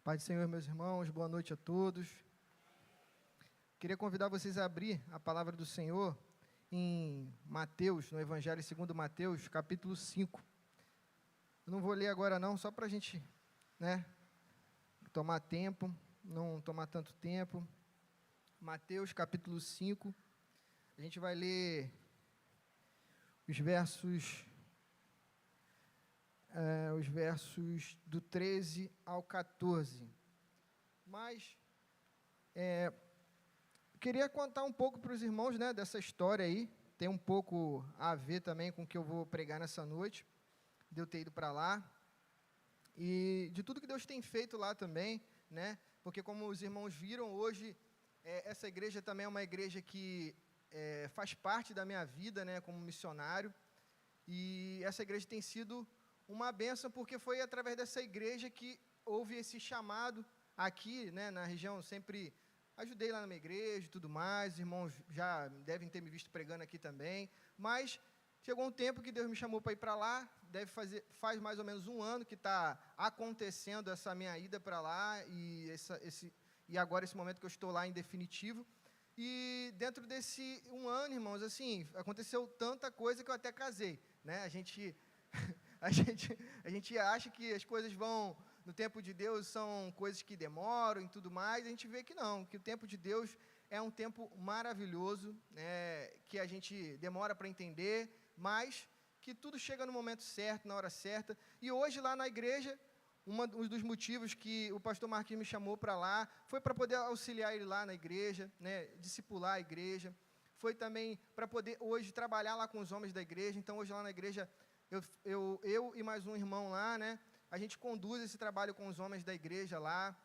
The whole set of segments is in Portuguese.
Pai do Senhor, meus irmãos, boa noite a todos. Queria convidar vocês a abrir a palavra do Senhor em Mateus, no Evangelho segundo Mateus, capítulo 5. Eu não vou ler agora não, só para a gente, tomar tempo, não tomar tanto tempo. Mateus, capítulo 5, a gente vai ler os versos do 13 ao 14. Mas, queria contar um pouco para os irmãos, dessa história aí, tem um pouco a ver também com o que eu vou pregar nessa noite, de eu ter ido para lá, e de tudo que Deus tem feito lá também, porque como os irmãos viram, hoje, essa igreja também é uma igreja que faz parte da minha vida, como missionário, e essa igreja tem sido uma bênção, porque foi através dessa igreja que houve esse chamado aqui, na região. Sempre ajudei lá na minha igreja e tudo mais, os irmãos já devem ter me visto pregando aqui também, mas chegou um tempo que Deus me chamou para ir para lá, faz mais ou menos um ano que está acontecendo essa minha ida para lá, e agora esse momento que eu estou lá em definitivo, e dentro desse um ano, irmãos, assim, aconteceu tanta coisa que eu até casei, A gente acha que as coisas vão, no tempo de Deus, são coisas que demoram e tudo mais, a gente vê que não, que o tempo de Deus é um tempo maravilhoso, que a gente demora para entender, mas que tudo chega no momento certo, na hora certa. E hoje lá na igreja, um dos motivos que o pastor Marquinhos me chamou para lá, foi para poder auxiliar ele lá na igreja, discipular a igreja, foi também para poder hoje trabalhar lá com os homens da igreja. Então hoje lá na igreja, eu e mais um irmão lá, a gente conduz esse trabalho com os homens da igreja lá.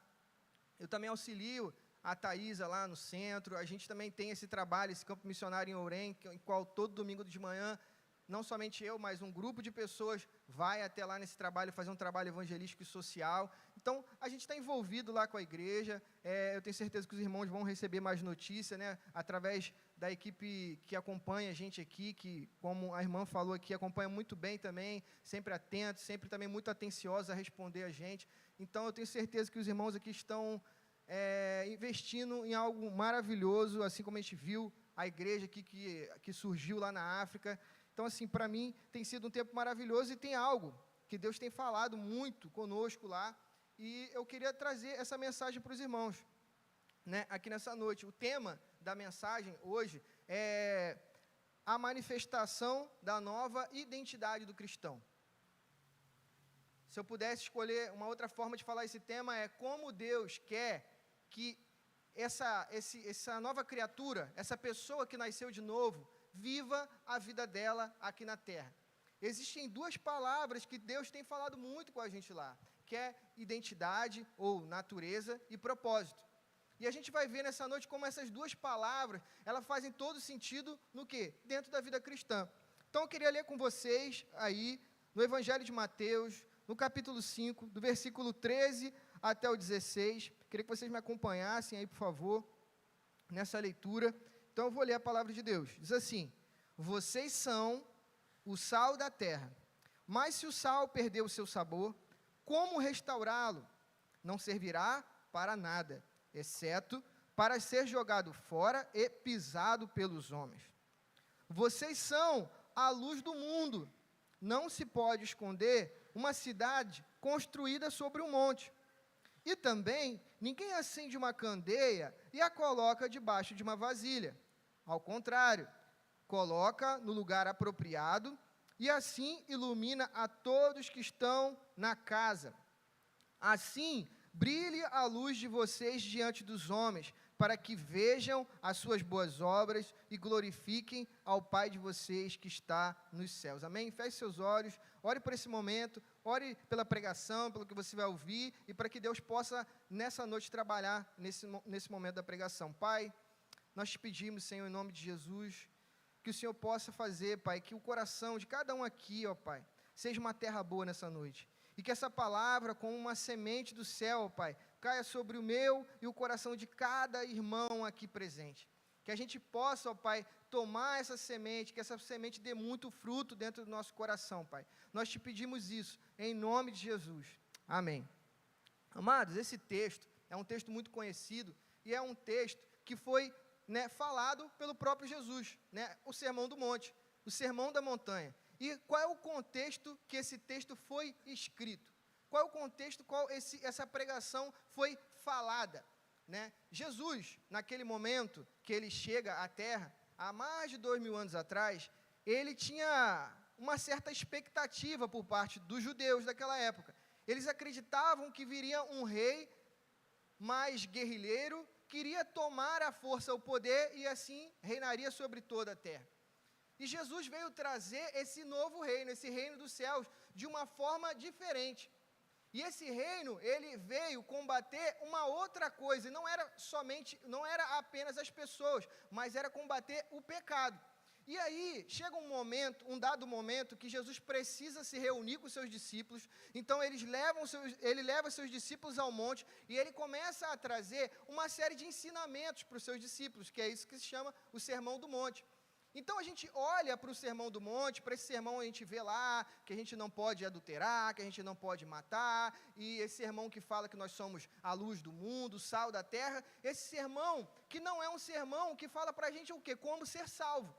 Eu também auxilio a Thaísa lá no centro. A gente também tem esse trabalho, esse campo missionário em Ourém, em qual todo domingo de manhã, não somente eu, mas um grupo de pessoas vai até lá nesse trabalho, fazer um trabalho evangelístico e social. Então, a gente está envolvido lá com a igreja. Eu tenho certeza que os irmãos vão receber mais notícia, através da equipe que acompanha a gente aqui, que, como a irmã falou aqui, acompanha muito bem também, sempre atento, sempre também muito atenciosa a responder a gente. Então, eu tenho certeza que os irmãos aqui estão investindo em algo maravilhoso, assim como a gente viu a igreja aqui que surgiu lá na África. Então, assim, para mim, tem sido um tempo maravilhoso, e tem algo que Deus tem falado muito conosco lá, e eu queria trazer essa mensagem para os irmãos, aqui nessa noite. O tema da mensagem hoje é a manifestação da nova identidade do cristão. Se eu pudesse escolher uma outra forma de falar esse tema, é como Deus quer que essa nova criatura, essa pessoa que nasceu de novo, viva a vida dela aqui na terra. Existem duas palavras que Deus tem falado muito com a gente lá, que é identidade, ou natureza, e propósito. E a gente vai ver nessa noite como essas duas palavras, elas fazem todo sentido no quê? Dentro da vida cristã. Então eu queria ler com vocês aí, no Evangelho de Mateus, no capítulo 5, do versículo 13 até o 16. Queria que vocês me acompanhassem aí, por favor, nessa leitura. Então eu vou ler a palavra de Deus. Diz assim: vocês são o sal da terra, mas se o sal perder o seu sabor, como restaurá-lo? Não servirá para nada, exceto para ser jogado fora e pisado pelos homens. Vocês são a luz do mundo. Não se pode esconder uma cidade construída sobre um monte. E também, ninguém acende uma candeia e a coloca debaixo de uma vasilha. Ao contrário, coloca no lugar apropriado e assim ilumina a todos que estão na casa. Assim, brilhe a luz de vocês diante dos homens, para que vejam as suas boas obras e glorifiquem ao Pai de vocês que está nos céus. Amém? Feche seus olhos, ore por esse momento, ore pela pregação, pelo que você vai ouvir, e para que Deus possa, nessa noite, trabalhar nesse momento da pregação. Pai, nós te pedimos, Senhor, em nome de Jesus, que o Senhor possa fazer, Pai, que o coração de cada um aqui, ó Pai, seja uma terra boa nessa noite. E que essa palavra, como uma semente do céu, ó Pai, caia sobre o meu e o coração de cada irmão aqui presente. Que a gente possa, ó Pai, tomar essa semente, que essa semente dê muito fruto dentro do nosso coração, Pai. Nós te pedimos isso, em nome de Jesus. Amém. Amados, esse texto é um texto muito conhecido e é um texto que foi, falado pelo próprio Jesus, o Sermão do Monte, o Sermão da Montanha. E qual é o contexto que esse texto foi escrito? Qual é o contexto, essa pregação foi falada? Jesus, naquele momento que ele chega à Terra, há mais de 2000 anos atrás, ele tinha uma certa expectativa por parte dos judeus daquela época. Eles acreditavam que viria um rei mais guerrilheiro, que iria tomar à força o poder e assim reinaria sobre toda a terra. E Jesus veio trazer esse novo reino, esse reino dos céus, de uma forma diferente. E esse reino, ele veio combater uma outra coisa, e não era apenas as pessoas, mas era combater o pecado. E aí, chega um dado momento, que Jesus precisa se reunir com seus discípulos, então ele leva seus discípulos ao monte, e ele começa a trazer uma série de ensinamentos para os seus discípulos, que é isso que se chama o Sermão do Monte. Então, a gente olha para o Sermão do Monte, para esse sermão a gente vê lá que a gente não pode adulterar, que a gente não pode matar, e esse sermão que fala que nós somos a luz do mundo, o sal da terra, esse sermão que não é um sermão que fala para a gente o quê? Como ser salvo.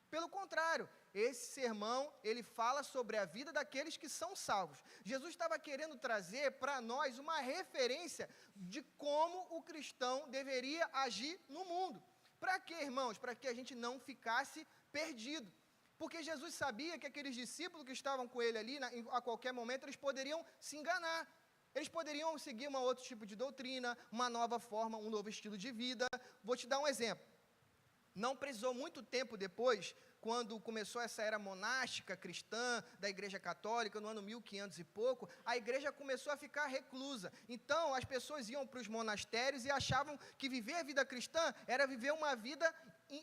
Pelo contrário, esse sermão, ele fala sobre a vida daqueles que são salvos. Jesus estava querendo trazer para nós uma referência de como o cristão deveria agir no mundo. Para quê, irmãos? Para que a gente não ficasse perdido. Porque Jesus sabia que aqueles discípulos que estavam com ele ali, a qualquer momento, eles poderiam se enganar. Eles poderiam seguir um outro tipo de doutrina, uma nova forma, um novo estilo de vida. Vou te dar um exemplo. Não precisou muito tempo depois, quando começou essa era monástica cristã da Igreja Católica, no ano 1500 e pouco, a igreja começou a ficar reclusa. Então, as pessoas iam para os monastérios e achavam que viver a vida cristã era viver uma vida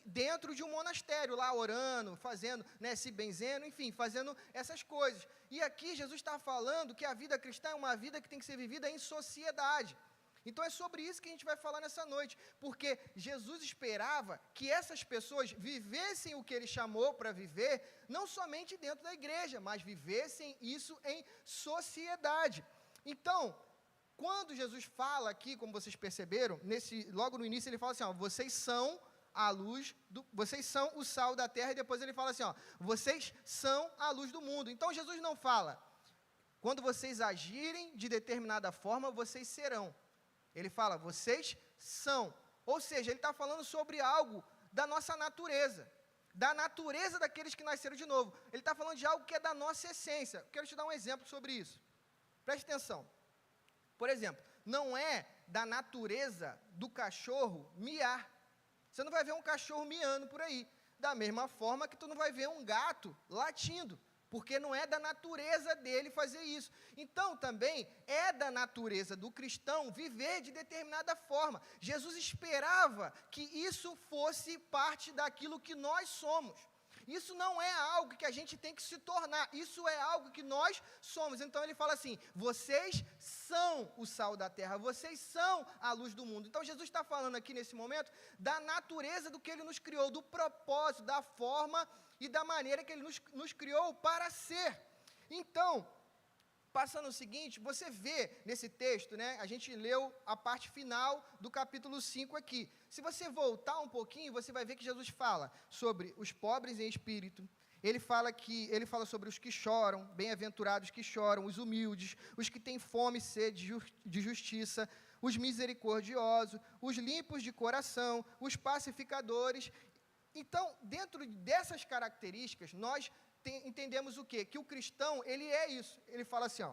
dentro de um monastério, lá orando, fazendo, se benzendo, enfim, fazendo essas coisas. E aqui Jesus está falando que a vida cristã é uma vida que tem que ser vivida em sociedade. Então é sobre isso que a gente vai falar nessa noite, porque Jesus esperava que essas pessoas vivessem o que ele chamou para viver, não somente dentro da igreja, mas vivessem isso em sociedade. Então, quando Jesus fala aqui, como vocês perceberam, logo no início ele fala assim, vocês são a luz, vocês são o sal da terra, e depois ele fala assim, vocês são a luz do mundo. Então Jesus não fala, quando vocês agirem de determinada forma, vocês serão. Ele fala, vocês são. Ou seja, ele está falando sobre algo da nossa natureza, da natureza daqueles que nasceram de novo. Ele está falando de algo que é da nossa essência. Quero te dar um exemplo sobre isso. Preste atenção. Por exemplo, não é da natureza do cachorro miar. Você não vai ver um cachorro miando por aí. Da mesma forma que tu não vai ver um gato latindo, porque não é da natureza dele fazer isso. Então, também, é da natureza do cristão viver de determinada forma. Jesus esperava que isso fosse parte daquilo que nós somos. Isso não é algo que a gente tem que se tornar, isso é algo que nós somos. Então, ele fala assim, vocês são o sal da terra, vocês são a luz do mundo. Então, Jesus está falando aqui nesse momento da natureza do que ele nos criou, do propósito, da forma e da maneira que ele nos criou para ser. Então, passando o seguinte, você vê nesse texto, a gente leu a parte final do capítulo 5 aqui. Se você voltar um pouquinho, você vai ver que Jesus fala sobre os pobres em espírito. Ele fala sobre os que choram, bem-aventurados que choram, os humildes, os que têm fome e sede de justiça, os misericordiosos, os limpos de coração, os pacificadores. Então, dentro dessas características, nós entendemos o quê? Que o cristão, ele é isso. Ele fala assim,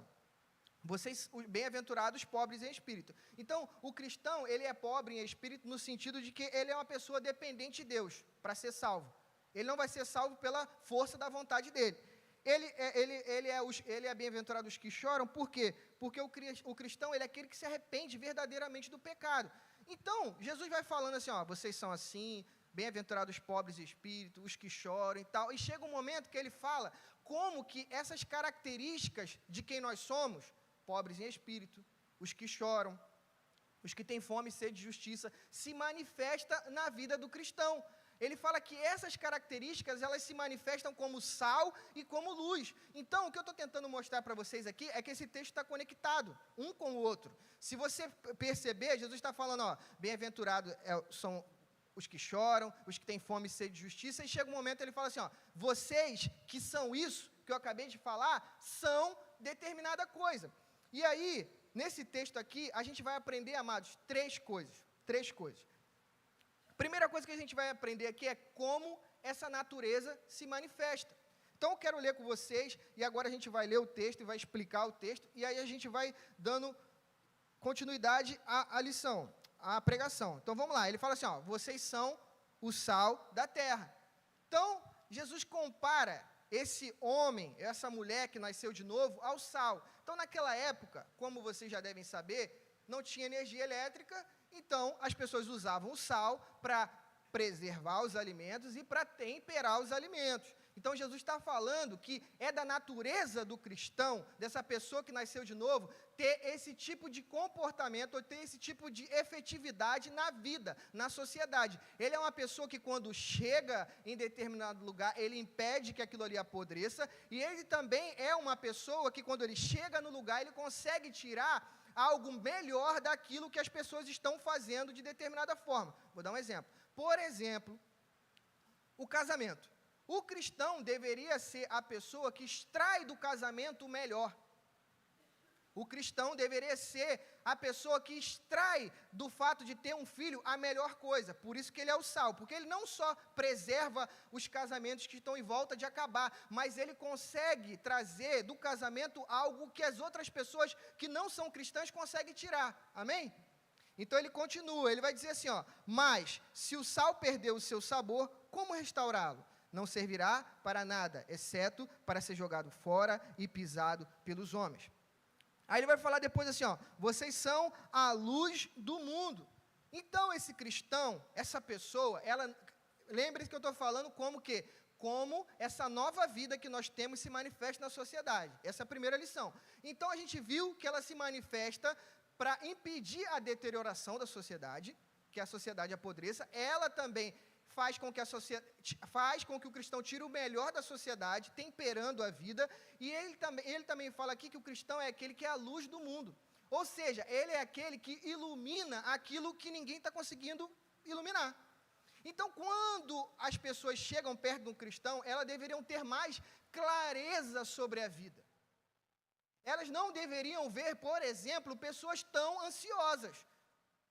vocês, bem-aventurados, pobres em espírito. Então, o cristão, ele é pobre em espírito no sentido de que ele é uma pessoa dependente de Deus para ser salvo. Ele não vai ser salvo pela força da vontade dele. Ele é bem-aventurado os que choram, por quê? Porque o cristão, ele é aquele que se arrepende verdadeiramente do pecado. Então, Jesus vai falando assim, vocês são assim, bem-aventurados os pobres em espírito, os que choram e tal. E chega um momento que ele fala como que essas características de quem nós somos, pobres em espírito, os que choram, os que têm fome e sede de justiça, se manifesta na vida do cristão. ele fala que essas características, elas se manifestam como sal e como luz. Então, o que eu estou tentando mostrar para vocês aqui é que esse texto está conectado, um com o outro. Se você perceber, Jesus está falando, ó, bem-aventurados são os que choram, os que têm fome e sede de justiça, e chega um momento ele fala assim, ó, vocês que são isso, que eu acabei de falar, são determinada coisa. E aí, nesse texto aqui, a gente vai aprender, amados, três coisas. Primeira coisa que a gente vai aprender aqui é como essa natureza se manifesta. Então, eu quero ler com vocês, e agora a gente vai ler o texto e vai explicar o texto, e aí a gente vai dando continuidade à lição, à pregação. Então, vamos lá, ele fala assim, ó, vocês são o sal da terra. Então, Jesus compara esse homem, essa mulher que nasceu de novo, ao sal. Então, naquela época, como vocês já devem saber, não tinha energia elétrica, então as pessoas usavam o sal para preservar os alimentos e para temperar os alimentos. Então, Jesus está falando que é da natureza do cristão, dessa pessoa que nasceu de novo, ter esse tipo de comportamento, ou ter esse tipo de efetividade na vida, na sociedade. Ele é uma pessoa que, quando chega em determinado lugar, ele impede que aquilo ali apodreça, e ele também é uma pessoa que, quando ele chega no lugar, ele consegue tirar algo melhor daquilo que as pessoas estão fazendo de determinada forma. Vou dar um exemplo. Por exemplo, o casamento. O cristão deveria ser a pessoa que extrai do casamento o melhor. O cristão deveria ser a pessoa que extrai do fato de ter um filho a melhor coisa. Por isso que ele é o sal, porque ele não só preserva os casamentos que estão em volta de acabar, mas ele consegue trazer do casamento algo que as outras pessoas que não são cristãs conseguem tirar. Amém? Então ele continua, ele vai dizer assim, ó, mas se o sal perder o seu sabor, como restaurá-lo? Não servirá para nada, exceto para ser jogado fora e pisado pelos homens. Aí ele vai falar depois assim, ó, vocês são a luz do mundo. Então, esse cristão, essa pessoa, lembre-se que eu estou falando como essa nova vida que nós temos se manifesta na sociedade. Essa é a primeira lição. Então, a gente viu que ela se manifesta para impedir a deterioração da sociedade, que a sociedade apodreça. Ela também faz com que o cristão tire o melhor da sociedade, temperando a vida, e ele também fala aqui que o cristão é aquele que é a luz do mundo, ou seja, ele é aquele que ilumina aquilo que ninguém está conseguindo iluminar. Então, quando as pessoas chegam perto de um cristão, elas deveriam ter mais clareza sobre a vida. Elas não deveriam ver, por exemplo, pessoas tão ansiosas,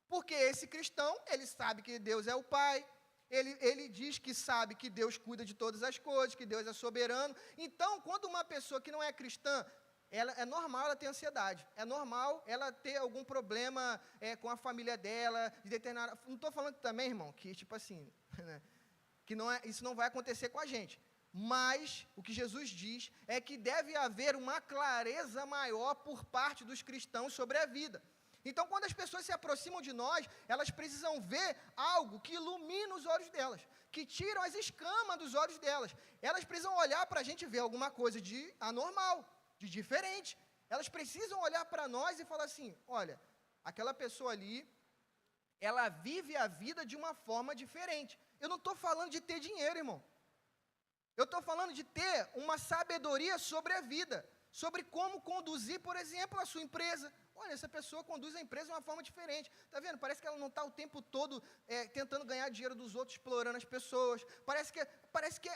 porque esse cristão, ele sabe que Deus é o Pai, ele diz que sabe que Deus cuida de todas as coisas, que Deus é soberano. Então, quando uma pessoa que não é cristã, é normal ela ter ansiedade, é normal ela ter algum problema com a família dela, de determinada. Não estou falando também, irmão, que tipo assim, né, que isso não vai acontecer com a gente. Mas o que Jesus diz é que deve haver uma clareza maior por parte dos cristãos sobre a vida. Então, quando as pessoas se aproximam de nós, elas precisam ver algo que ilumina os olhos delas, que tiram as escamas dos olhos delas. Elas precisam olhar para a gente e ver alguma coisa de anormal, de diferente. Elas precisam olhar para nós e falar assim, olha, aquela pessoa ali, ela vive a vida de uma forma diferente. Eu não estou falando de ter dinheiro, irmão. Eu estou falando de ter uma sabedoria sobre a vida, sobre como conduzir, por exemplo, a sua empresa. Olha, essa pessoa conduz a empresa de uma forma diferente. Está vendo? Parece que ela não está o tempo todo tentando ganhar dinheiro dos outros, explorando as pessoas. Parece que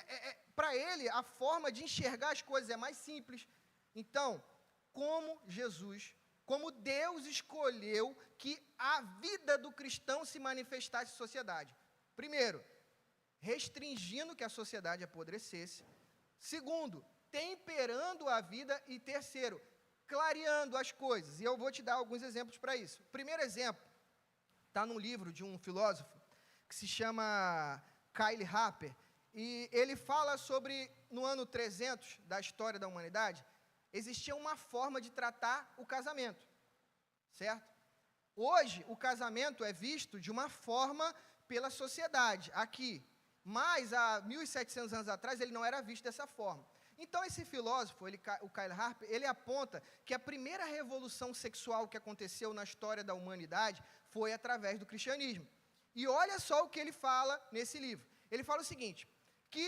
para ele, a forma de enxergar as coisas é mais simples. Então, como Deus escolheu que a vida do cristão se manifestasse na sociedade? Primeiro, restringindo que a sociedade apodrecesse. Segundo, temperando a vida. E terceiro, clareando as coisas, e eu vou te dar alguns exemplos para isso. O primeiro exemplo está num livro de um filósofo que se chama Kyle Harper, e ele fala sobre, no ano 300 da história da humanidade, existia uma forma de tratar o casamento, certo? Hoje, o casamento é visto de uma forma pela sociedade, aqui, mas há 1.700 anos atrás ele não era visto dessa forma. Então, esse filósofo, o Kyle Harper, ele aponta que a primeira revolução sexual que aconteceu na história da humanidade foi através do cristianismo. E olha só o que ele fala nesse livro. Ele fala o seguinte, que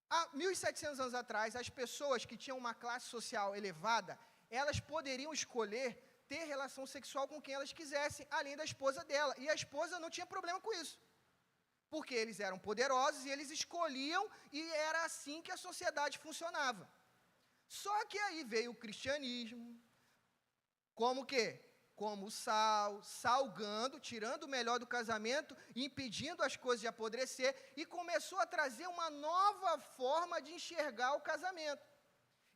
há 1.700 anos atrás, as pessoas que tinham uma classe social elevada, elas poderiam escolher ter relação sexual com quem elas quisessem, além da esposa dela. E a esposa não tinha problema com isso, porque eles eram poderosos e eles escolhiam, e era assim que a sociedade funcionava. Só que aí veio o cristianismo, como o quê? Como o sal, salgando, tirando o melhor do casamento, impedindo as coisas de apodrecer, e começou a trazer uma nova forma de enxergar o casamento.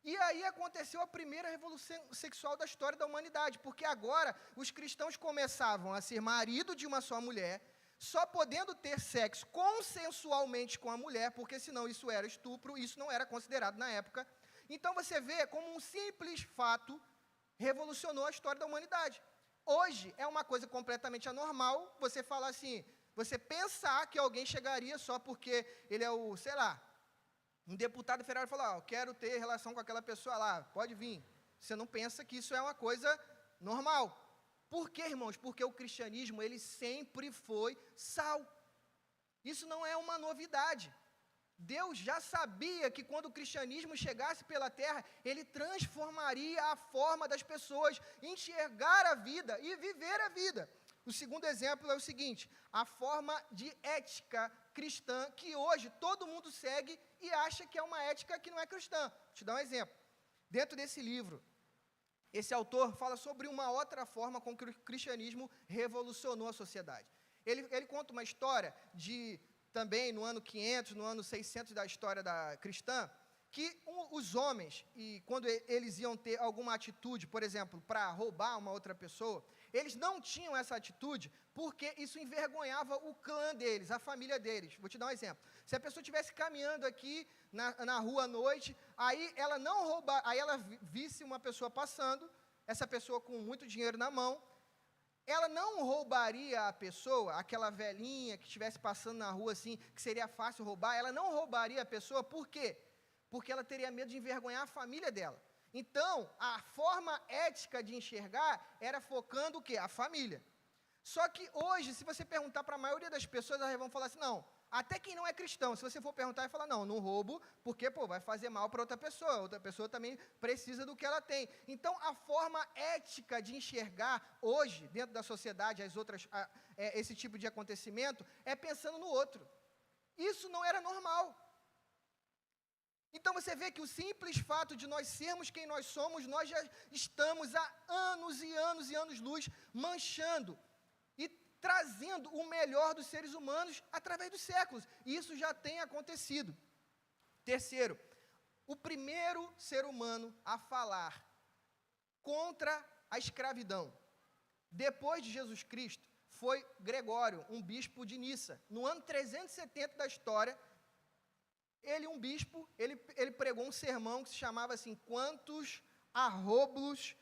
E aí aconteceu a primeira revolução sexual da história da humanidade, porque agora os cristãos começavam a ser marido de uma só mulher, só podendo ter sexo consensualmente com a mulher, porque senão isso era estupro, isso não era considerado na época. Então você vê como um simples fato revolucionou a história da humanidade. Hoje é uma coisa completamente anormal você falar assim, você pensar que alguém chegaria só porque ele é o, sei lá, um deputado federal falou, eu quero ter relação com aquela pessoa lá, pode vir. Você não pensa que isso é uma coisa normal. Por quê, irmãos? Porque o cristianismo, ele sempre foi sal. Isso não é uma novidade. Deus já sabia que quando o cristianismo chegasse pela terra, ele transformaria a forma das pessoas enxergar a vida e viver a vida. O segundo exemplo é o seguinte, a forma de ética cristã que hoje todo mundo segue e acha que é uma ética que não é cristã. Vou te dar um exemplo. Dentro desse livro, esse autor fala sobre uma outra forma com que o cristianismo revolucionou a sociedade. Ele conta uma história de, também no ano 500, no ano 600 da história cristã, que os homens, e quando eles iam ter alguma atitude, por exemplo, para roubar uma outra pessoa, eles não tinham essa atitude porque isso envergonhava o clã deles, a família deles. Vou te dar um exemplo. Se a pessoa estivesse caminhando aqui na rua à noite, aí ela não roubar, aí ela visse uma pessoa passando, essa pessoa com muito dinheiro na mão, ela não roubaria a pessoa, aquela velhinha que estivesse passando na rua assim, que seria fácil roubar, ela não roubaria a pessoa, por quê? Porque ela teria medo de envergonhar a família dela. Então, a forma ética de enxergar era focando o quê? A família. Só que hoje, se você perguntar para a maioria das pessoas, elas vão falar assim, não, até quem não é cristão, se você for perguntar, vai falar, não roubo, porque, vai fazer mal para outra pessoa também precisa do que ela tem. Então, a forma ética de enxergar hoje, dentro da sociedade, esse tipo de acontecimento, é pensando no outro. Isso não era normal. Então você vê que o simples fato de nós sermos quem nós somos, nós já estamos há anos e anos e anos-luz manchando e trazendo o melhor dos seres humanos através dos séculos. E isso já tem acontecido. Terceiro, o primeiro ser humano a falar contra a escravidão, depois de Jesus Cristo, foi Gregório, um bispo de Nissa. No ano 370 da história, um bispo, ele pregou um sermão que se chamava assim, quantos arróbulos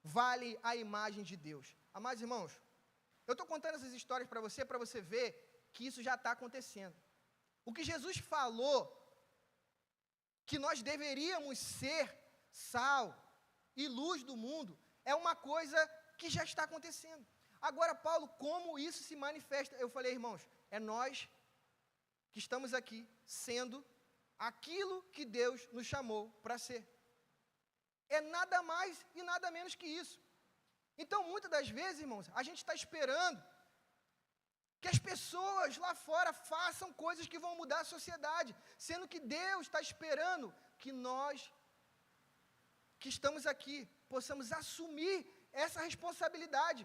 vale a imagem de Deus? Amados irmãos, eu estou contando essas histórias para você ver que isso já está acontecendo. O que Jesus falou, que nós deveríamos ser sal e luz do mundo, é uma coisa que já está acontecendo. Agora, Paulo, como isso se manifesta? Eu falei, irmãos, é nós que estamos aqui sendo aquilo que Deus nos chamou para ser. É nada mais e nada menos que isso. Então, muitas das vezes, irmãos, a gente está esperando que as pessoas lá fora façam coisas que vão mudar a sociedade, sendo que Deus está esperando que nós, que estamos aqui, possamos assumir essa responsabilidade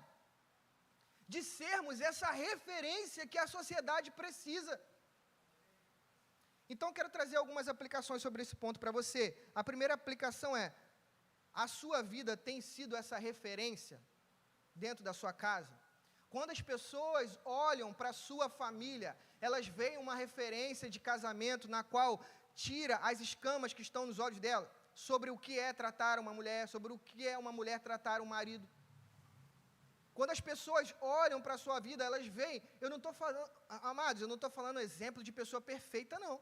de sermos essa referência que a sociedade precisa. Então, quero trazer algumas aplicações sobre esse ponto para você. A primeira aplicação é, a sua vida tem sido essa referência dentro da sua casa? Quando as pessoas olham para a sua família, elas veem uma referência de casamento na qual tira as escamas que estão nos olhos dela, sobre o que é tratar uma mulher, sobre o que é uma mulher tratar um marido. Quando as pessoas olham para a sua vida, elas veem, eu não estou falando, amados, eu não estou falando exemplo de pessoa perfeita, não.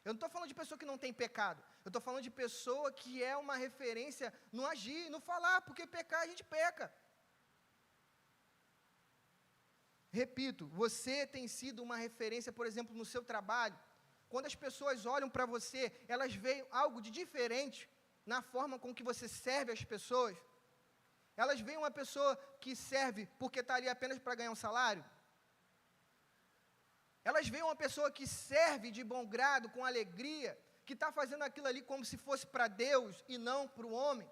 Eu não estou falando de pessoa que não tem pecado. Eu estou falando de pessoa que é uma referência no agir, no falar, porque pecar a gente peca. Repito, você tem sido uma referência, por exemplo, no seu trabalho. Quando as pessoas olham para você, elas veem algo de diferente na forma com que você serve as pessoas. Elas veem uma pessoa que serve porque está ali apenas para ganhar um salário. Elas veem uma pessoa que serve de bom grado, com alegria, que está fazendo aquilo ali como se fosse para Deus e não para o homem.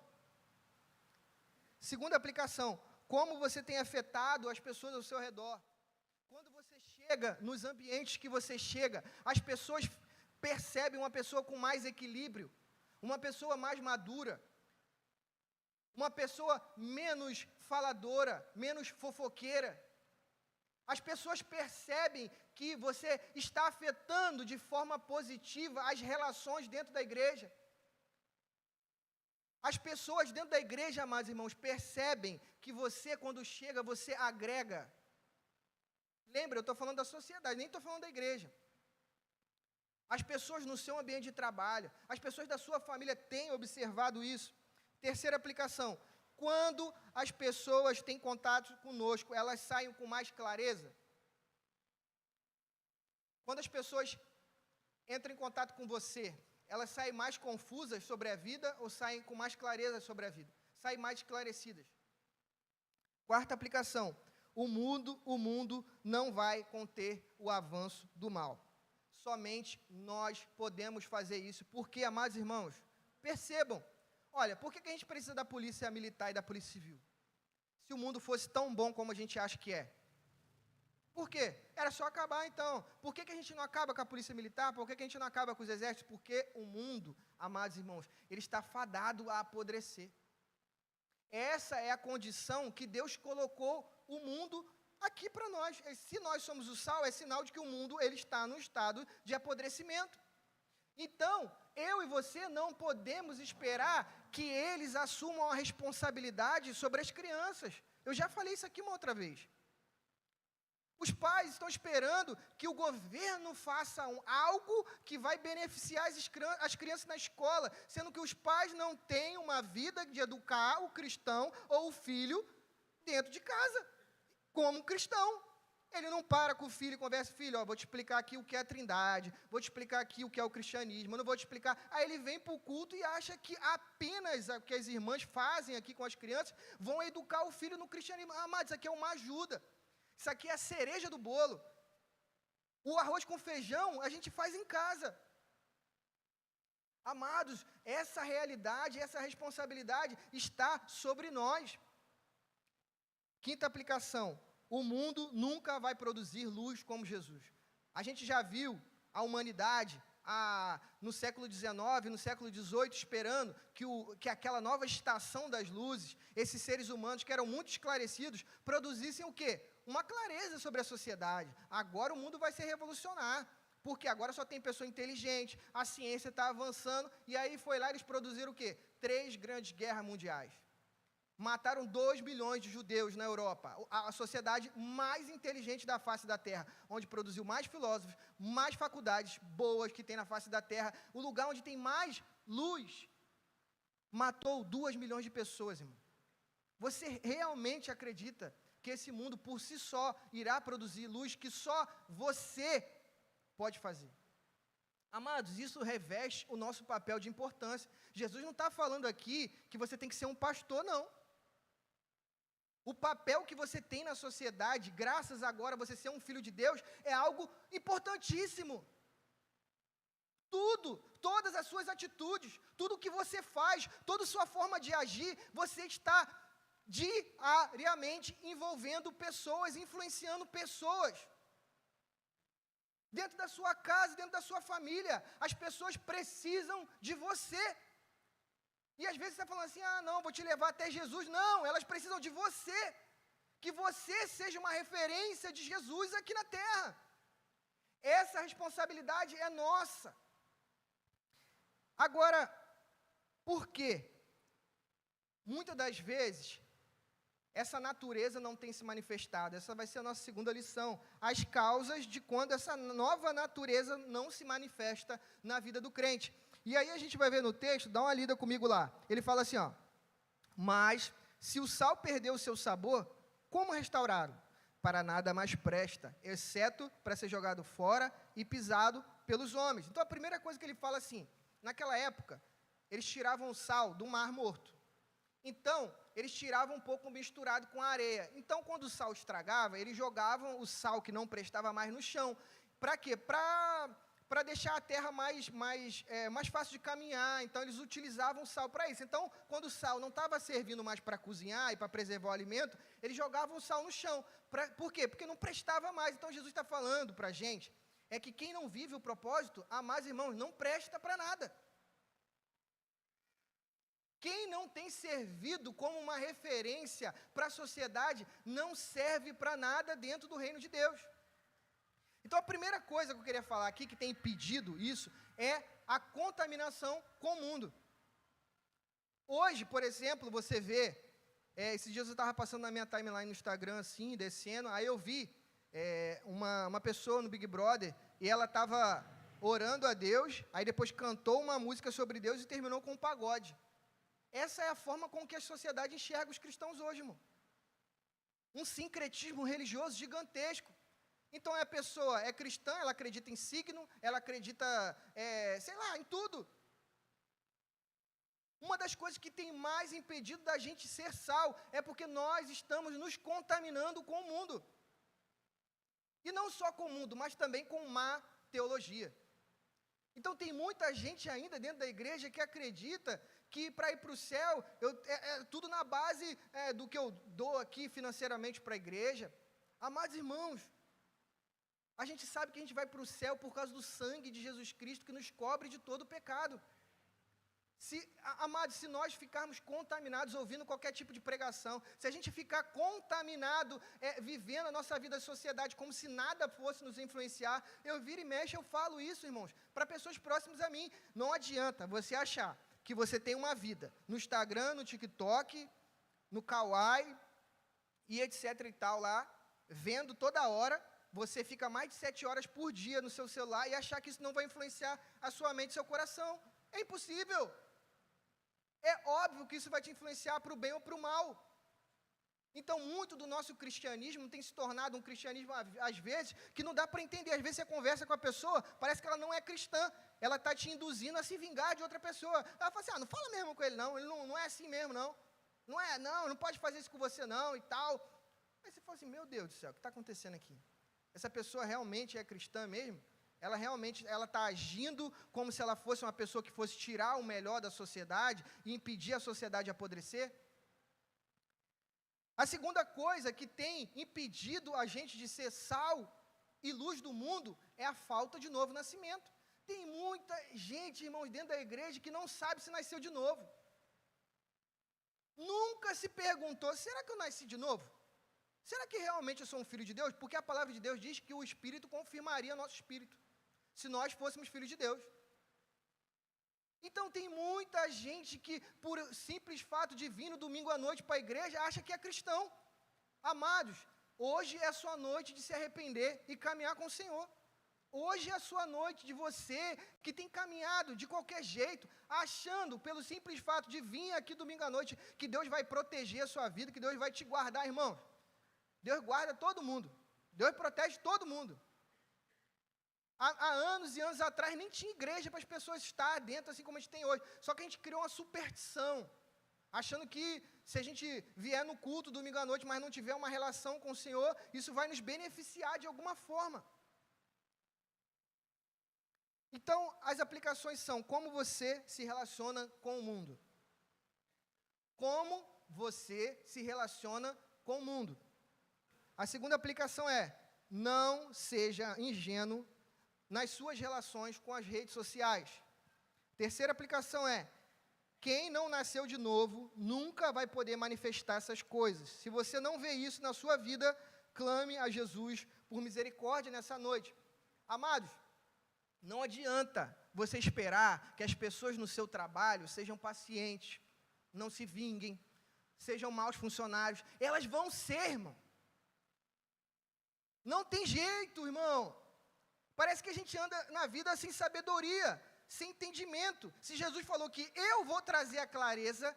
Segunda aplicação, como você tem afetado as pessoas ao seu redor. Quando você chega nos ambientes que você chega, as pessoas percebem uma pessoa com mais equilíbrio, uma pessoa mais madura, uma pessoa menos faladora, menos fofoqueira. As pessoas percebem que você está afetando de forma positiva as relações dentro da igreja. As pessoas dentro da igreja, amados irmãos, percebem que você, quando chega, você agrega. Lembra, eu estou falando da sociedade, nem estou falando da igreja. As pessoas no seu ambiente de trabalho, as pessoas da sua família têm observado isso. Terceira aplicação, quando as pessoas têm contato conosco, elas saem com mais clareza. Quando as pessoas entram em contato com você, elas saem mais confusas sobre a vida ou saem com mais clareza sobre a vida? Saem mais esclarecidas. Quarta aplicação, o mundo não vai conter o avanço do mal. Somente nós podemos fazer isso. Porque, amados irmãos, percebam, olha, por que a gente precisa da polícia militar e da polícia civil? Se o mundo fosse tão bom como a gente acha que é. Por quê? Era só acabar então. Por que a gente não acaba com a polícia militar? Por que a gente não acaba com os exércitos? Porque o mundo, amados irmãos, ele está fadado a apodrecer. Essa é a condição que Deus colocou o mundo aqui para nós. Se nós somos o sal, é sinal de que o mundo ele está no estado de apodrecimento. Então, eu e você não podemos esperar que eles assumam a responsabilidade sobre as crianças. Eu já falei isso aqui uma outra vez. Os pais estão esperando que o governo faça algo que vai beneficiar as crianças na escola, sendo que os pais não têm uma vida de educar o cristão ou o filho dentro de casa, como cristão. Ele não para com o filho e conversa, filho, vou te explicar aqui o que é a Trindade, vou te explicar aqui o que é o cristianismo, eu não vou te explicar. Aí ele vem para o culto e acha que apenas o que as irmãs fazem aqui com as crianças vão educar o filho no cristianismo. Mas isso aqui é uma ajuda. Isso aqui é a cereja do bolo. O arroz com feijão a gente faz em casa. Amados, essa realidade, essa responsabilidade está sobre nós. Quinta aplicação, o mundo nunca vai produzir luz como Jesus. A gente já viu a humanidade no século XIX, no século XVIII, esperando que aquela nova estação das luzes, esses seres humanos que eram muito esclarecidos, produzissem o quê? Uma clareza sobre a sociedade. Agora o mundo vai se revolucionar, porque agora só tem pessoa inteligente, a ciência está avançando, e aí foi lá eles produziram o quê? 3 grandes guerras mundiais. Mataram 2 bilhões de judeus na Europa, a sociedade mais inteligente da face da Terra, onde produziu mais filósofos, mais faculdades boas que tem na face da Terra, o lugar onde tem mais luz, matou 2 milhões de pessoas, irmão. Você realmente acredita que esse mundo por si só irá produzir luz que só você pode fazer? Amados, isso reveste o nosso papel de importância. Jesus não está falando aqui que você tem que ser um pastor, não. O papel que você tem na sociedade, graças agora a você ser um filho de Deus, é algo importantíssimo. Tudo, todas as suas atitudes, tudo o que você faz, toda a sua forma de agir, você está diariamente envolvendo pessoas, influenciando pessoas. Dentro da sua casa, dentro da sua família, as pessoas precisam de você. E às vezes você está falando assim, não, vou te levar até Jesus. Não, elas precisam de você. Que você seja uma referência de Jesus aqui na terra. Essa responsabilidade é nossa. Agora, por quê? Muitas das vezes, essa natureza não tem se manifestado. Essa vai ser a nossa segunda lição. As causas de quando essa nova natureza não se manifesta na vida do crente. E aí a gente vai ver no texto, dá uma lida comigo lá. Ele fala assim, mas se o sal perdeu o seu sabor, como restaurá-lo? para nada mais presta, exceto para ser jogado fora e pisado pelos homens. Então, a primeira coisa que ele fala assim, naquela época, eles tiravam o sal do Mar Morto. Então, eles tiravam um pouco misturado com a areia. Então, quando o sal estragava, eles jogavam o sal que não prestava mais no chão. Para quê? Para deixar a terra mais fácil de caminhar. Então, eles utilizavam o sal para isso. Então, quando o sal não estava servindo mais para cozinhar e para preservar o alimento, eles jogavam o sal no chão. Por quê? Porque não prestava mais. Então, Jesus está falando para a gente, é que quem não vive o propósito, amados irmãos, não presta para nada. Quem não tem servido como uma referência para a sociedade, não serve para nada dentro do reino de Deus. Então, a primeira coisa que eu queria falar aqui, que tem impedido isso, é a contaminação com o mundo. Hoje, por exemplo, você vê, esses dias eu estava passando na minha timeline no Instagram, assim, descendo, aí eu vi uma pessoa no Big Brother, e ela estava orando a Deus, aí depois cantou uma música sobre Deus e terminou com um pagode. Essa é a forma com que a sociedade enxerga os cristãos hoje, irmão. Um sincretismo religioso gigantesco. Então, a pessoa é cristã, ela acredita em signo, ela acredita, em tudo. Uma das coisas que tem mais impedido da gente ser sal é porque nós estamos nos contaminando com o mundo. E não só com o mundo, mas também com má teologia. Então, tem muita gente ainda dentro da igreja que acredita que para ir para o céu, tudo na base do que eu dou aqui financeiramente para a igreja. Amados irmãos, a gente sabe que a gente vai para o céu por causa do sangue de Jesus Cristo que nos cobre de todo o pecado. Amados, se nós ficarmos contaminados ouvindo qualquer tipo de pregação, se a gente ficar contaminado vivendo a nossa vida de sociedade como se nada fosse nos influenciar, eu viro e mexo, eu falo isso, irmãos, para pessoas próximas a mim. Não adianta você achar que você tem uma vida no Instagram, no TikTok, no Kawaii e etc e tal lá, vendo toda hora, você fica mais de 7 horas por dia no seu celular e achar que isso não vai influenciar a sua mente e seu coração. É impossível. É óbvio que isso vai te influenciar para o bem ou para o mal. Então, muito do nosso cristianismo tem se tornado um cristianismo, às vezes, que não dá para entender. Às vezes, você conversa com a pessoa, parece que ela não é cristã. Ela está te induzindo a se vingar de outra pessoa. Ela fala assim, não fala mesmo com ele não é assim mesmo, não. Não pode fazer isso com você, não, e tal. Aí você fala assim, meu Deus do céu, o que está acontecendo aqui? Essa pessoa realmente é cristã mesmo? Ela realmente está agindo como se ela fosse uma pessoa que fosse tirar o melhor da sociedade e impedir a sociedade de apodrecer? A segunda coisa que tem impedido a gente de ser sal e luz do mundo é a falta de novo nascimento. Tem muita gente, irmãos, dentro da igreja que não sabe se nasceu de novo. Nunca se perguntou, será que eu nasci de novo? Será que realmente eu sou um filho de Deus? Porque a palavra de Deus diz que o Espírito confirmaria nosso espírito, se nós fôssemos filhos de Deus. Então, tem muita gente que, por simples fato de vir no domingo à noite para a igreja, acha que é cristão. Amados, hoje é a sua noite de se arrepender e caminhar com o Senhor. Hoje é a sua noite de você, que tem caminhado de qualquer jeito, achando, pelo simples fato de vir aqui domingo à noite, que Deus vai proteger a sua vida, que Deus vai te guardar, irmãos. Deus guarda todo mundo. Deus protege todo mundo. Há anos e anos atrás nem tinha igreja para as pessoas estar dentro, assim como a gente tem hoje. Só que a gente criou uma superstição, achando que se a gente vier no culto domingo à noite, mas não tiver uma relação com o Senhor, isso vai nos beneficiar de alguma forma. Então, as aplicações são como você se relaciona com o mundo. Como você se relaciona com o mundo. A segunda aplicação é, não seja ingênuo nas suas relações com as redes sociais. Terceira aplicação é, quem não nasceu de novo nunca vai poder manifestar essas coisas. Se você não vê isso na sua vida, clame a Jesus por misericórdia nessa noite. Amados, não adianta você esperar que as pessoas no seu trabalho sejam pacientes, não se vinguem, sejam maus funcionários. Elas vão ser, irmão. Não tem jeito, irmão. Parece que a gente anda na vida sem sabedoria, sem entendimento. Se Jesus falou que eu vou trazer a clareza,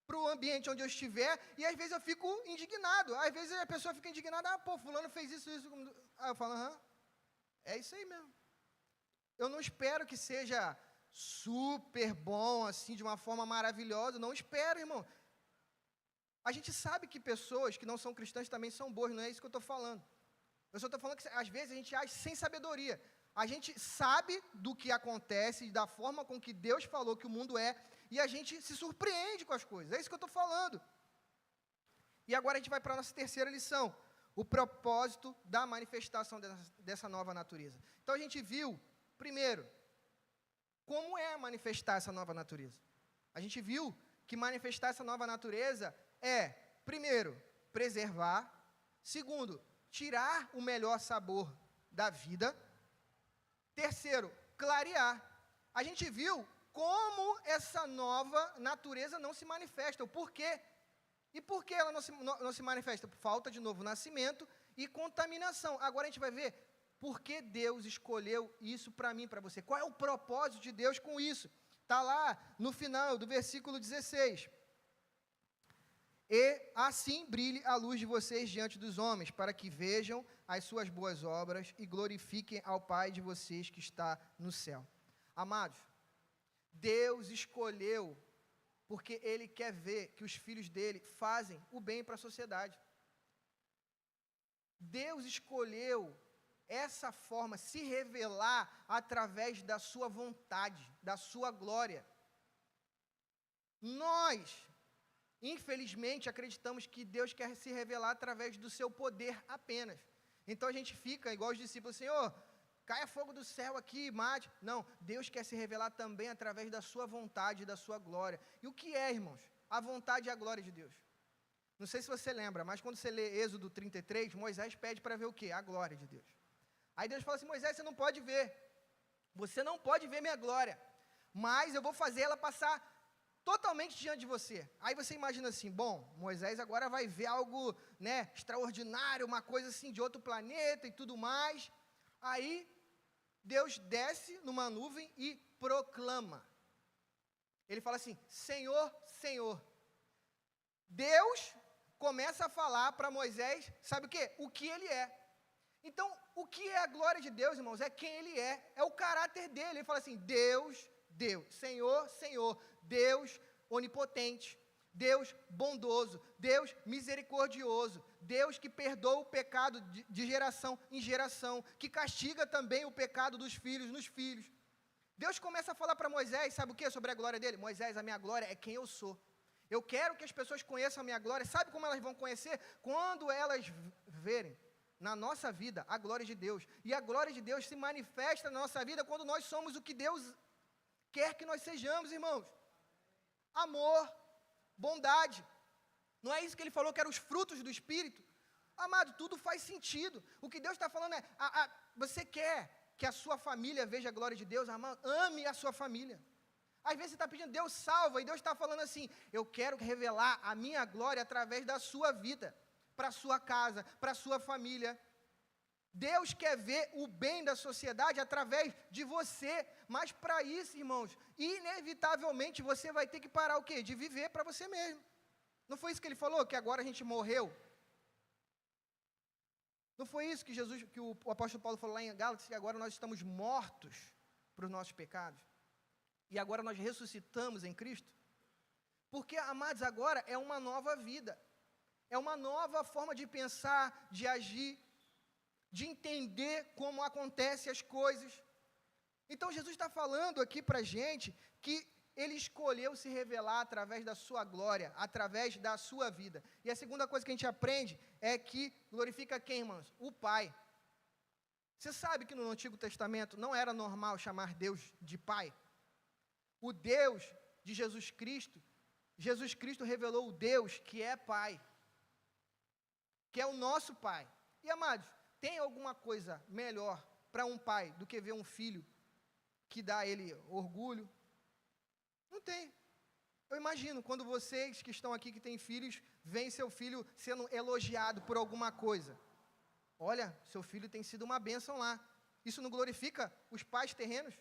para o ambiente onde eu estiver, e às vezes eu fico indignado. Às vezes a pessoa fica indignada, fulano fez isso. Aí eu falo, é isso aí mesmo. Eu não espero que seja super bom, assim, de uma forma maravilhosa. Não espero, irmão. A gente sabe que pessoas que não são cristãs também são boas, não é isso que eu estou falando. Eu só estou falando que, às vezes, a gente age sem sabedoria. A gente sabe do que acontece, da forma com que Deus falou que o mundo é, e a gente se surpreende com as coisas. É isso que eu estou falando. E agora a gente vai para a nossa terceira lição. O propósito da manifestação dessa nova natureza. Então, a gente viu, primeiro, como é manifestar essa nova natureza. A gente viu que manifestar essa nova natureza é, primeiro, preservar. Segundo, tirar o melhor sabor da vida. Terceiro, clarear. A gente viu como essa nova natureza não se manifesta, o porquê. E por que ela não se manifesta? Por falta de novo nascimento e contaminação. Agora a gente vai ver por que Deus escolheu isso para mim, para você. Qual é o propósito de Deus com isso? Está lá no final do versículo 16. E assim brilhe a luz de vocês diante dos homens, para que vejam as suas boas obras e glorifiquem ao Pai de vocês que está no céu. Amados, Deus escolheu porque Ele quer ver que os filhos dele fazem o bem para a sociedade. Deus escolheu essa forma, se revelar através da sua vontade, da sua glória. Nós, infelizmente, acreditamos que Deus quer se revelar através do seu poder apenas. Então a gente fica igual os discípulos, Senhor, caia fogo do céu aqui, mate. Não, Deus quer se revelar também através da sua vontade e da sua glória. E o que é, irmãos? A vontade e a glória de Deus. Não sei se você lembra, mas quando você lê Êxodo 33, Moisés pede para ver o quê? A glória de Deus. Aí Deus fala assim, Moisés, você não pode ver. Você não pode ver minha glória. Mas eu vou fazer ela passar totalmente diante de você. Aí você imagina assim, bom, Moisés agora vai ver algo, extraordinário, uma coisa assim de outro planeta e tudo mais. Aí Deus desce numa nuvem e proclama. Ele fala assim, Senhor, Senhor. Deus começa a falar para Moisés, sabe o quê? O que ele é. Então, o que é a glória de Deus, irmãos? É quem ele é o caráter dele. Ele fala assim, Deus, Deus, Senhor, Senhor, Deus onipotente, Deus bondoso, Deus misericordioso, Deus que perdoa o pecado de geração em geração, que castiga também o pecado dos filhos nos filhos. Deus começa a falar para Moisés, sabe o que sobre a glória dele? Moisés, a minha glória é quem eu sou. Eu quero que as pessoas conheçam a minha glória. Sabe como elas vão conhecer? Quando elas verem na nossa vida a glória de Deus. E a glória de Deus se manifesta na nossa vida quando nós somos o que Deus quer que nós sejamos, irmãos. Amor, bondade. Não é isso que ele falou que eram os frutos do Espírito? Amado, tudo faz sentido. O que Deus está falando é, você quer que a sua família veja a glória de Deus? Amado, ame a sua família. Às vezes você está pedindo, Deus salva, e Deus está falando assim, eu quero revelar a minha glória através da sua vida, para a sua casa, para a sua família. Deus quer ver o bem da sociedade através de você, mas para isso, irmãos, inevitavelmente você vai ter que parar o quê? De viver para você mesmo. Não foi isso que ele falou, que agora a gente morreu? Não foi isso que o apóstolo Paulo falou lá em Gálatas, que agora nós estamos mortos para os nossos pecados? E agora nós ressuscitamos em Cristo? Porque, amados, agora é uma nova vida. É uma nova forma de pensar, de agir, de entender como acontecem as coisas. Então, Jesus está falando aqui para a gente que Ele escolheu se revelar através da sua glória, através da sua vida. E a segunda coisa que a gente aprende é que glorifica quem, irmãos? O Pai. Você sabe que no Antigo Testamento não era normal chamar Deus de Pai? O Deus de Jesus Cristo revelou o Deus que é Pai, que é o nosso Pai. E, amados, tem alguma coisa melhor para um pai do que ver um filho que dá a ele orgulho? Não tem. Eu imagino, quando vocês que estão aqui, que têm filhos, veem seu filho sendo elogiado por alguma coisa. Olha, seu filho tem sido uma bênção lá. Isso não glorifica os pais terrenos?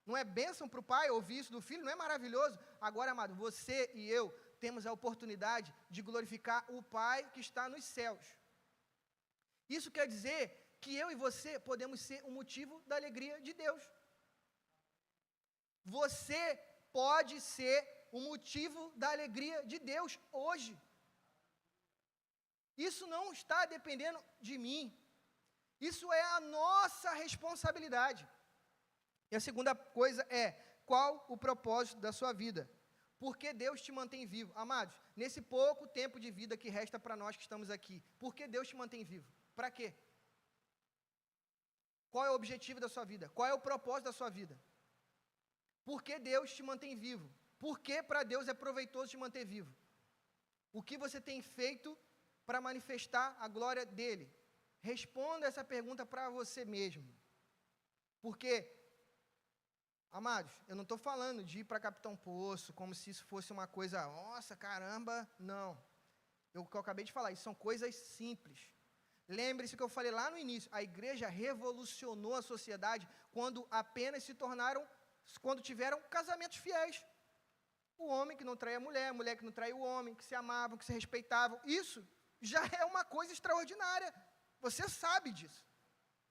Não é bênção para o pai ouvir isso do filho? Não é maravilhoso? Agora, amado, você e eu temos a oportunidade de glorificar o Pai que está nos céus. Isso quer dizer que eu e você podemos ser um motivo da alegria de Deus. Você pode ser o motivo da alegria de Deus hoje. Isso não está dependendo de mim. Isso é a nossa responsabilidade. E a segunda coisa é, qual o propósito da sua vida? Por que Deus te mantém vivo? Amados, nesse pouco tempo de vida que resta para nós que estamos aqui, por que Deus te mantém vivo? Para quê? Qual é o objetivo da sua vida? Qual é o propósito da sua vida? Por que Deus te mantém vivo? Por que para Deus é proveitoso te manter vivo? O que você tem feito para manifestar a glória dele? Responda essa pergunta para você mesmo. Porque, amados, eu não estou falando de ir para Capitão Poço, como se isso fosse uma coisa, nossa, caramba, não. O que eu acabei de falar, isso são coisas simples. Lembre-se que eu falei lá no início, a igreja revolucionou a sociedade quando apenas quando tiveram casamentos fiéis. O homem que não traía a mulher que não traía o homem, que se amavam, que se respeitavam. Isso já é uma coisa extraordinária. Você sabe disso.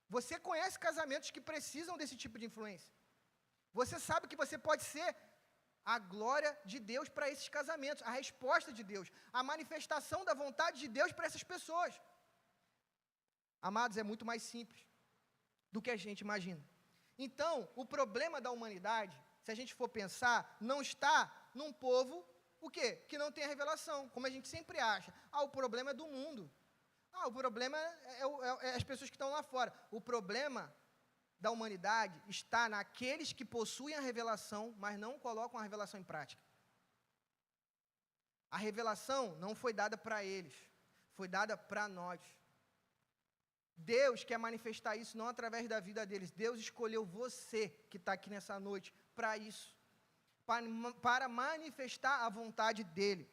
Você conhece casamentos que precisam desse tipo de influência. Você sabe que você pode ser a glória de Deus para esses casamentos, a resposta de Deus, a manifestação da vontade de Deus para essas pessoas. Amados, é muito mais simples do que a gente imagina. Então, o problema da humanidade, se a gente for pensar, não está num povo, o quê? Que não tem a revelação, como a gente sempre acha. O problema é do mundo. O problema é as pessoas que estão lá fora. O problema da humanidade está naqueles que possuem a revelação, mas não colocam a revelação em prática. A revelação não foi dada para eles, foi dada para nós. Deus quer manifestar isso não através da vida deles. Deus escolheu você que está aqui nessa noite para isso, para manifestar a vontade dEle.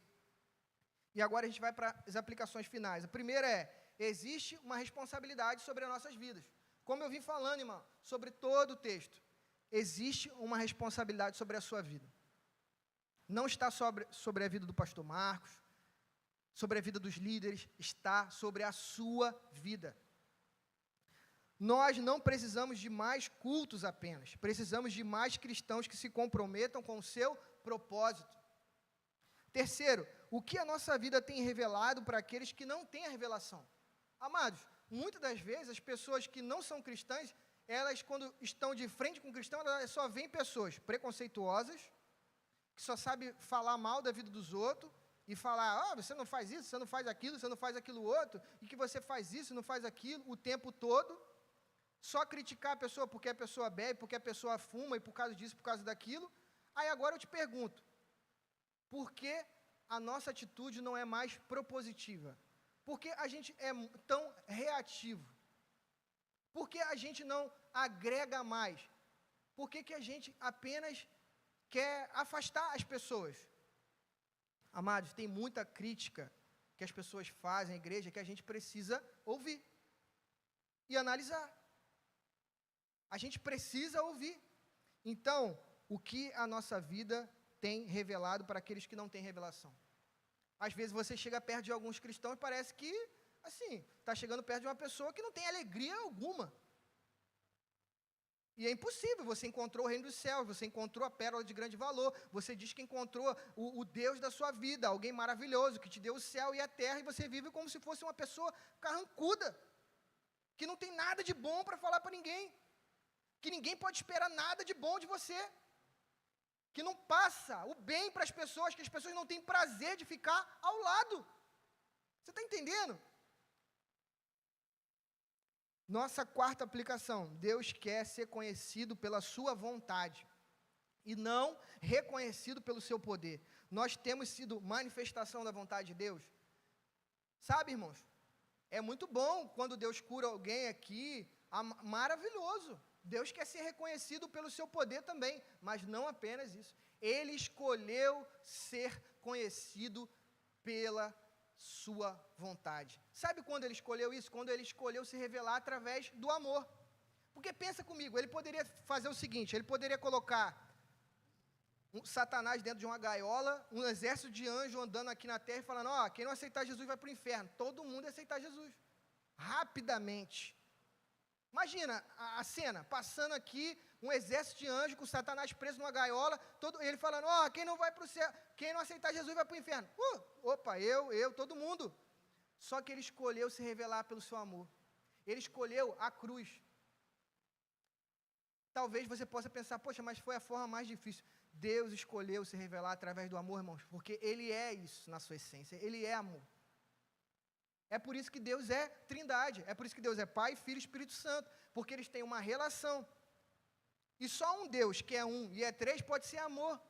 E agora a gente vai para as aplicações finais. A primeira é, existe uma responsabilidade sobre as nossas vidas. Como eu vim falando, irmão, sobre todo o texto, existe uma responsabilidade sobre a sua vida. Não está sobre a vida do pastor Marcos, sobre a vida dos líderes, está sobre a sua vida. Nós não precisamos de mais cultos apenas, precisamos de mais cristãos que se comprometam com o seu propósito. Terceiro, o que a nossa vida tem revelado para aqueles que não têm a revelação? Amados, muitas das vezes as pessoas que não são cristãs, elas quando estão de frente com o cristão, elas só veem pessoas preconceituosas, que só sabem falar mal da vida dos outros, e falar, você não faz isso, você não faz aquilo, você não faz aquilo outro, e que você faz isso, não faz aquilo, o tempo todo, só criticar a pessoa porque a pessoa bebe, porque a pessoa fuma, e por causa disso, por causa daquilo. Aí agora eu te pergunto, por que a nossa atitude não é mais propositiva? Por que a gente é tão reativo? Por que a gente não agrega mais? Por que a gente apenas quer afastar as pessoas? Amados, tem muita crítica que as pessoas fazem à igreja que a gente precisa ouvir e analisar. A gente precisa ouvir. Então, o que a nossa vida tem revelado para aqueles que não têm revelação? Às vezes você chega perto de alguns cristãos e parece que, assim, está chegando perto de uma pessoa que não tem alegria alguma. E é impossível, você encontrou o reino dos céus, você encontrou a pérola de grande valor, você diz que encontrou o Deus da sua vida, alguém maravilhoso, que te deu o céu e a terra, e você vive como se fosse uma pessoa carrancuda, que não tem nada de bom para falar para ninguém, que ninguém pode esperar nada de bom de você, que não passa o bem para as pessoas, que as pessoas não têm prazer de ficar ao lado. Você está entendendo? Nossa quarta aplicação, Deus quer ser conhecido pela sua vontade e não reconhecido pelo seu poder. Nós temos sido manifestação da vontade de Deus. Sabe, irmãos, é muito bom quando Deus cura alguém aqui, maravilhoso. Deus quer ser reconhecido pelo seu poder também, mas não apenas isso. Ele escolheu ser conhecido pela sua vontade. Sabe quando ele escolheu isso? Quando ele escolheu se revelar através do amor. Porque pensa comigo, ele poderia fazer o seguinte, ele poderia colocar Satanás dentro de uma gaiola, um exército de anjos andando aqui na terra e falando, quem não aceitar Jesus vai para o inferno. Todo mundo ia aceitar Jesus. Rapidamente. Imagina a cena, passando aqui, um exército de anjos com Satanás preso numa gaiola, ele falando, quem não vai para o céu, quem não aceitar Jesus vai para o inferno. Todo mundo. Só que ele escolheu se revelar pelo seu amor. Ele escolheu a cruz. Talvez você possa pensar, poxa, mas foi a forma mais difícil. Deus escolheu se revelar através do amor, irmãos, porque Ele é isso na sua essência, Ele é amor. É por isso que Deus é trindade, é por isso que Deus é Pai, Filho e Espírito Santo, porque eles têm uma relação. E só um Deus que é um e é três pode ser amor.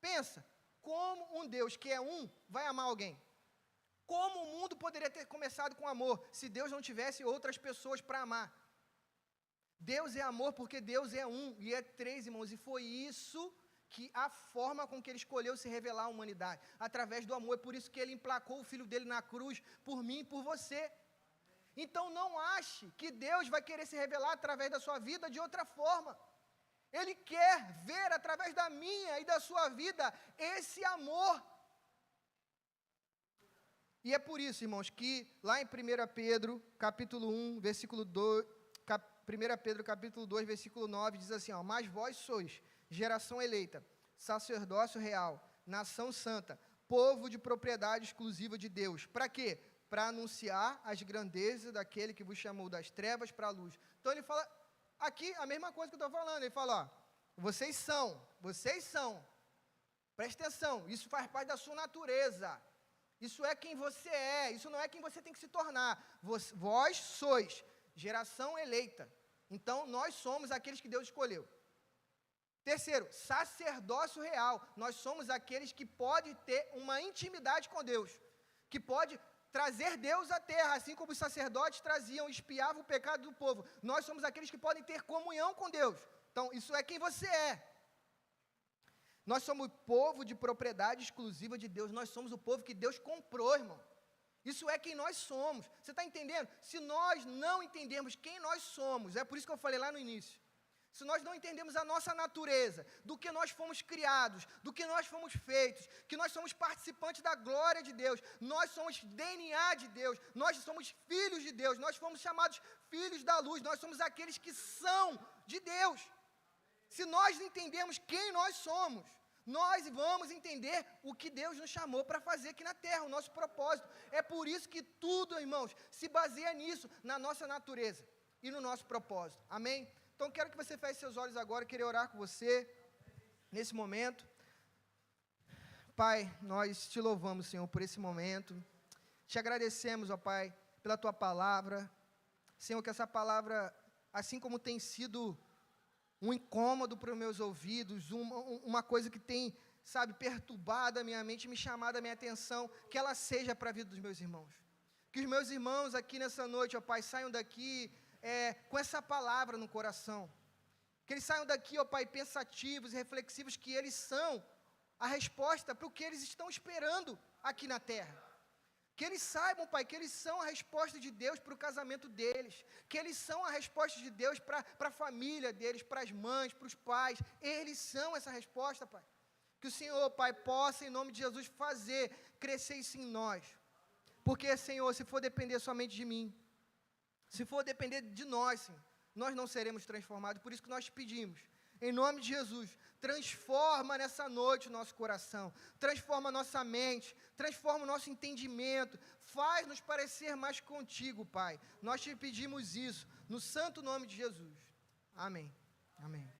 Pensa, como um Deus que é um vai amar alguém? Como o mundo poderia ter começado com amor, se Deus não tivesse outras pessoas para amar? Deus é amor porque Deus é um e é três, irmãos, e foi isso que a forma com que Ele escolheu se revelar à humanidade, através do amor. É por isso que Ele emplacou o Filho dEle na cruz, por mim e por você. Então não ache que Deus vai querer se revelar através da sua vida de outra forma. Ele quer ver através da minha e da sua vida esse amor. E é por isso, irmãos, que lá em 1 Pedro, capítulo 1, versículo 2, 1 Pedro, capítulo 2, versículo 9, diz assim, mas vós sois geração eleita, sacerdócio real, nação santa, povo de propriedade exclusiva de Deus. Para quê? Para anunciar as grandezas daquele que vos chamou das trevas para a luz. Então ele fala, aqui a mesma coisa que eu estou falando, ele fala, vocês são, presta atenção, isso faz parte da sua natureza, isso é quem você é, isso não é quem você tem que se tornar, vós sois geração eleita, então nós somos aqueles que Deus escolheu. Terceiro, sacerdócio real, nós somos aqueles que podem ter uma intimidade com Deus, que pode trazer Deus à terra, assim como os sacerdotes traziam, expiavam o pecado do povo, nós somos aqueles que podem ter comunhão com Deus, então isso é quem você é. Nós somos povo de propriedade exclusiva de Deus, nós somos o povo que Deus comprou, irmão. Isso é quem nós somos. Você está entendendo? Se nós não entendermos quem nós somos, é por isso que eu falei lá no início, se nós não entendemos a nossa natureza, do que nós fomos criados, do que nós fomos feitos, que nós somos participantes da glória de Deus, nós somos DNA de Deus, nós somos filhos de Deus, nós fomos chamados filhos da luz, nós somos aqueles que são de Deus. Se nós entendermos quem nós somos, nós vamos entender o que Deus nos chamou para fazer aqui na terra, o nosso propósito. É por isso que tudo, irmãos, se baseia nisso, na nossa natureza e no nosso propósito. Amém? Então, quero que você feche seus olhos agora, eu queria orar com você, nesse momento. Pai, nós te louvamos, Senhor, por esse momento. Te agradecemos, ó Pai, pela Tua palavra. Senhor, que essa palavra, assim como tem sido um incômodo para os meus ouvidos, uma coisa que tem, perturbado a minha mente, me chamado a minha atenção, que ela seja para a vida dos meus irmãos. Que os meus irmãos aqui nessa noite, ó Pai, saiam daqui com essa palavra no coração. Que eles saiam daqui, ó Pai, pensativos e reflexivos, que eles são a resposta para o que eles estão esperando aqui na terra. Que eles saibam, Pai, que eles são a resposta de Deus para o casamento deles. Que eles são a resposta de Deus para a família deles, para as mães, para os pais. Eles são essa resposta, Pai. Que o Senhor, Pai, possa, em nome de Jesus, fazer crescer isso em nós. Porque, Senhor, se for depender somente de mim, se for depender de nós, Senhor, nós não seremos transformados. Por isso que nós te pedimos, em nome de Jesus, transforma nessa noite o nosso coração, transforma a nossa mente, transforma o nosso entendimento, faz-nos parecer mais contigo, Pai. Nós te pedimos isso, no santo nome de Jesus. Amém. Amém.